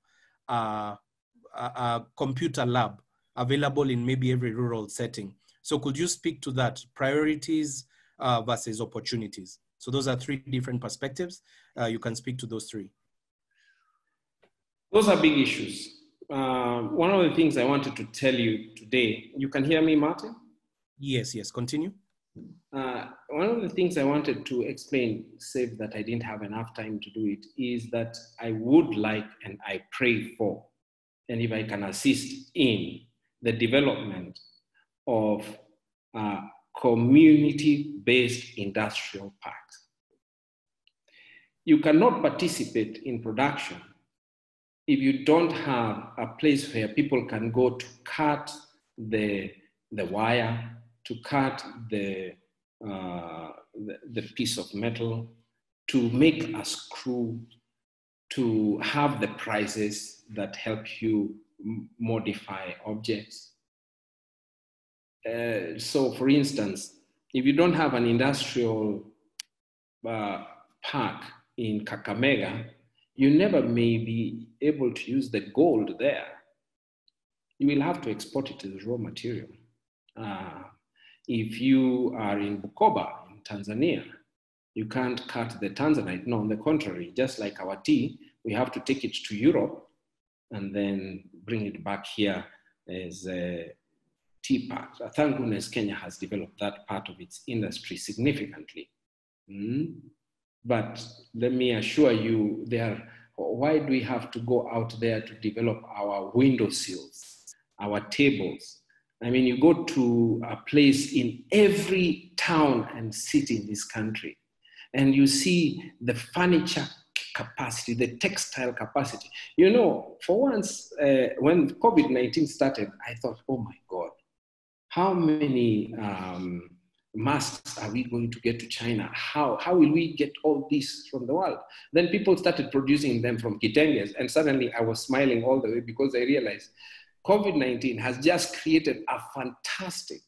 a computer lab available in maybe every rural setting. So could you speak to that, priorities versus opportunities? So those are 3 different perspectives. You can speak to those 3. Those are big issues. One of the things I wanted to tell you today, you can hear me, Martin? Yes, continue. One of the things I wanted to explain, save that I didn't have enough time to do it, is that I would like and I pray for, and if I can assist in, the development of community-based industrial parks. You cannot participate in production if you don't have a place where people can go to cut the wire, to cut the piece of metal, to make a screw, to have the prices that help you modify objects. So for instance, if you don't have an industrial park in Kakamega, you never may be able to use the gold there. You will have to export it as raw material. If you are in Bukoba, in Tanzania, you can't cut the tanzanite. No, on the contrary, just like our tea, we have to take it to Europe and then bring it back here as a tea part. Thank goodness Kenya has developed that part of its industry significantly. But let me assure you, why do we have to go out there to develop our windowsills, our tables? I mean, you go to a place in every town and city in this country, and you see the furniture capacity, the textile capacity. You know, for once, when COVID-19 started, I thought, oh my God, how many masks are we going to get to China? How will we get all this from the world? Then people started producing them from Kitenges, and suddenly I was smiling all the way because I realized COVID-19 has just created a fantastic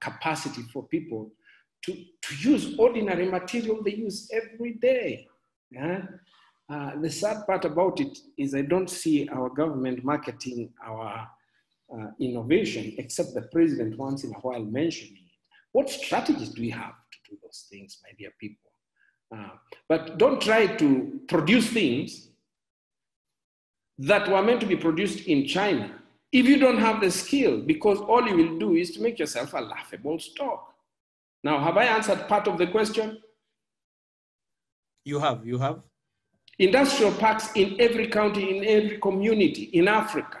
capacity for people to use ordinary material they use every day. Yeah? The sad part about it is I don't see our government marketing our innovation, except the president once in a while mentioning it. What strategies do we have to do those things, my dear people? But don't try to produce things that were meant to be produced in China if you don't have the skill, because all you will do is to make yourself a laughable stock. Now, have I answered part of the question? You have. Industrial parks in every county, in every community, in Africa.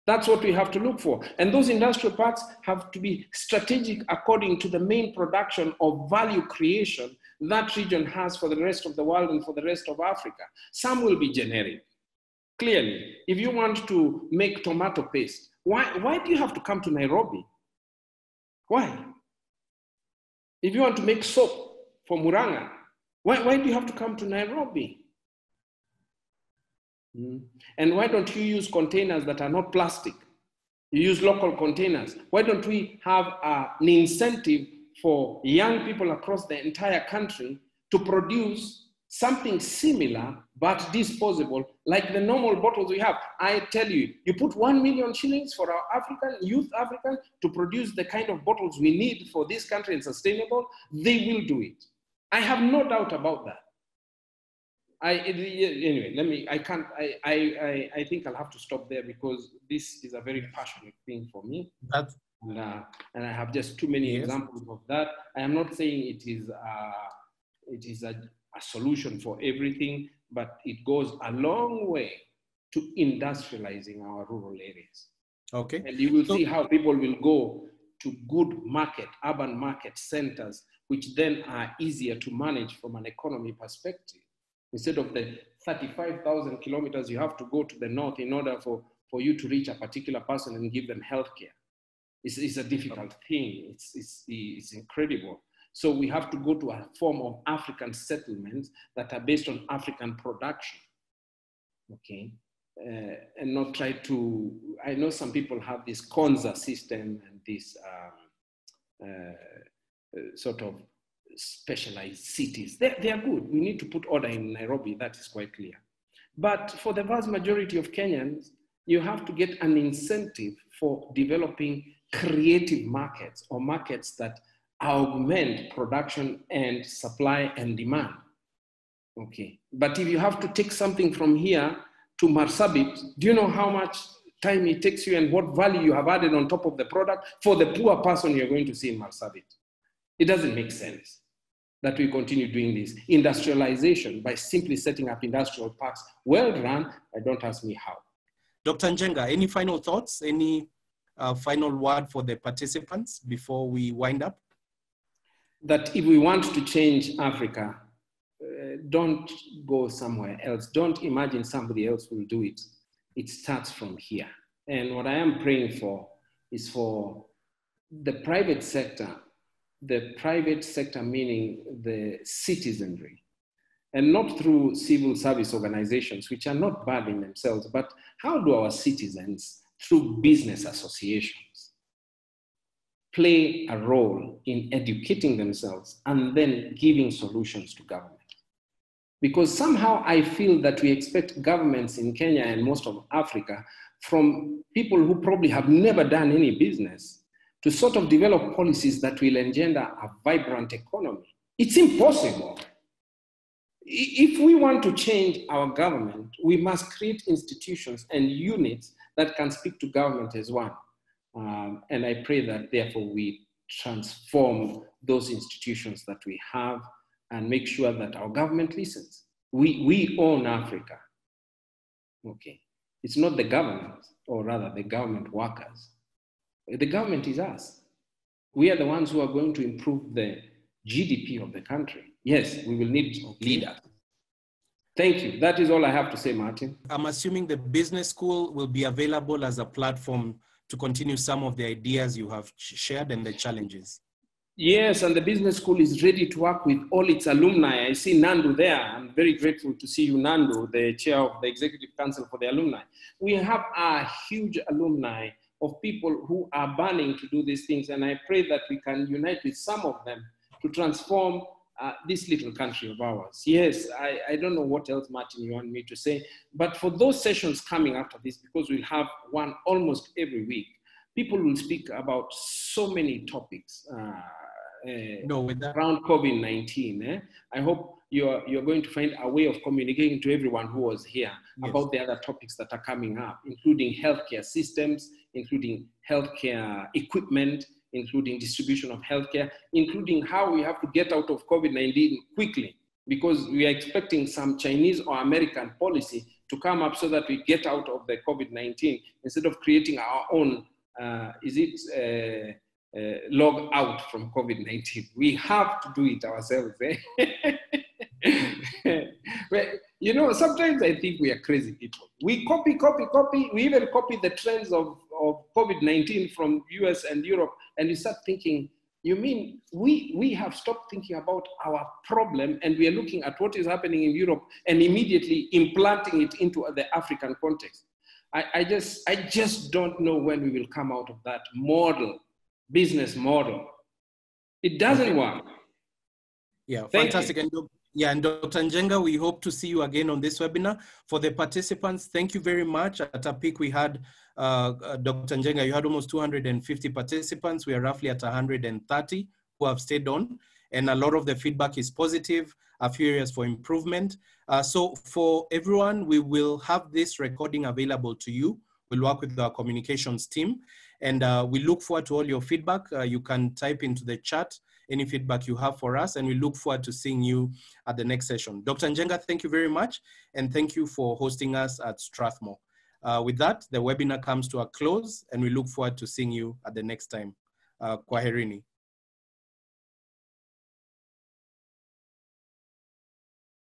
That's what we have to look for. And those industrial parks have to be strategic according to the main production of value creation that region has for the rest of the world and for the rest of Africa. Some will be generic. Clearly, if you want to make tomato paste, why do you have to come to Nairobi? Why? If you want to make soap for Muranga, why do you have to come to Nairobi? And why don't you use containers that are not plastic? You use local containers. Why don't we have an incentive for young people across the entire country to produce something similar but disposable, like the normal bottles we have? I tell you, you put 1 million shillings for our youth African to produce the kind of bottles we need for this country and sustainable, they will do it. I have no doubt about that. Anyway, I think I'll have to stop there because this is a very passionate thing for me. And I have just too many examples of that. I am not saying it is a solution for everything, but it goes a long way to industrializing our rural areas. Okay. And you will see how people will go to good urban market centers, which then are easier to manage from an economy perspective. Instead of the 35,000 kilometers you have to go to the north in order for you to reach a particular person and give them healthcare. It's a difficult thing. It's incredible. So we have to go to a form of African settlements that are based on African production, okay? And not try to, I know some people have this Konza system and this sort of specialized cities. They are good. We need to put order in Nairobi, that is quite clear. But for the vast majority of Kenyans, you have to get an incentive for developing creative markets or markets that augment production and supply and demand. Okay, but if you have to take something from here to Marsabit, do you know how much time it takes you and what value you have added on top of the product for the poor person you're going to see in Marsabit? It doesn't make sense that we continue doing this industrialization by simply setting up industrial parks. Well run, don't ask me how. Dr. Njenga, any final thoughts? Any final word for the participants before we wind up? That if we want to change Africa, don't go somewhere else. Don't imagine somebody else will do it. It starts from here. And what I am praying for is for the private sector meaning the citizenry, and not through civil service organizations, which are not bad in themselves, but how do our citizens, through business associations, play a role in educating themselves and then giving solutions to government? Because somehow I feel that we expect governments in Kenya and most of Africa from people who probably have never done any business to sort of develop policies that will engender a vibrant economy. It's impossible. If we want to change our government, we must create institutions and units that can speak to government as one. And I pray that therefore we transform those institutions that we have and make sure that our government listens. We own Africa. Okay. It's not the government, or rather the government workers. The government is us. We are the ones who are going to improve the GDP of the country. Yes, we will need leaders. Thank you. That is all I have to say, Martin. I'm assuming the business school will be available as a platform to continue some of the ideas you have shared and the challenges. Yes, and the business school is ready to work with all its alumni. I see Nandu there. I'm very grateful to see you, Nandu, the chair of the Executive Council for the Alumni. We have a huge alumni of people who are burning to do these things, and I pray that we can unite with some of them to transform this little country of ours. Yes, I don't know what else, Martin, you want me to say, but for those sessions coming after this, because we'll have one almost every week, people will speak about so many topics around COVID-19. I hope you're going to find a way of communicating to everyone who was here about the other topics that are coming up, including healthcare systems, including healthcare equipment, including distribution of healthcare, including how we have to get out of COVID-19 quickly, because we are expecting some Chinese or American policy to come up so that we get out of the COVID-19 instead of creating our own, log out from COVID-19. We have to do it ourselves. Well, you know, sometimes I think we are crazy people. We copy. We even copy the trends of COVID-19 from US and Europe. And you start thinking, you mean we have stopped thinking about our problem and we are looking at what is happening in Europe and immediately implanting it into the African context. I just don't know when we will come out of that business model. It doesn't work. Yeah, fantastic. And Dr. Njenga, we hope to see you again on this webinar. For the participants, thank you very much. At a peak, we had, Dr. Njenga, you had almost 250 participants. We are roughly at 130 who have stayed on. And a lot of the feedback is positive, a few areas for improvement. So for everyone, we will have this recording available to you. We'll work with our communications team. And we look forward to all your feedback. You can type into the chat any feedback you have for us, and we look forward to seeing you at the next session. Dr. Njenga, thank you very much, and thank you for hosting us at Strathmore. With that, the webinar comes to a close, and we look forward to seeing you at the next time. Kwaherini.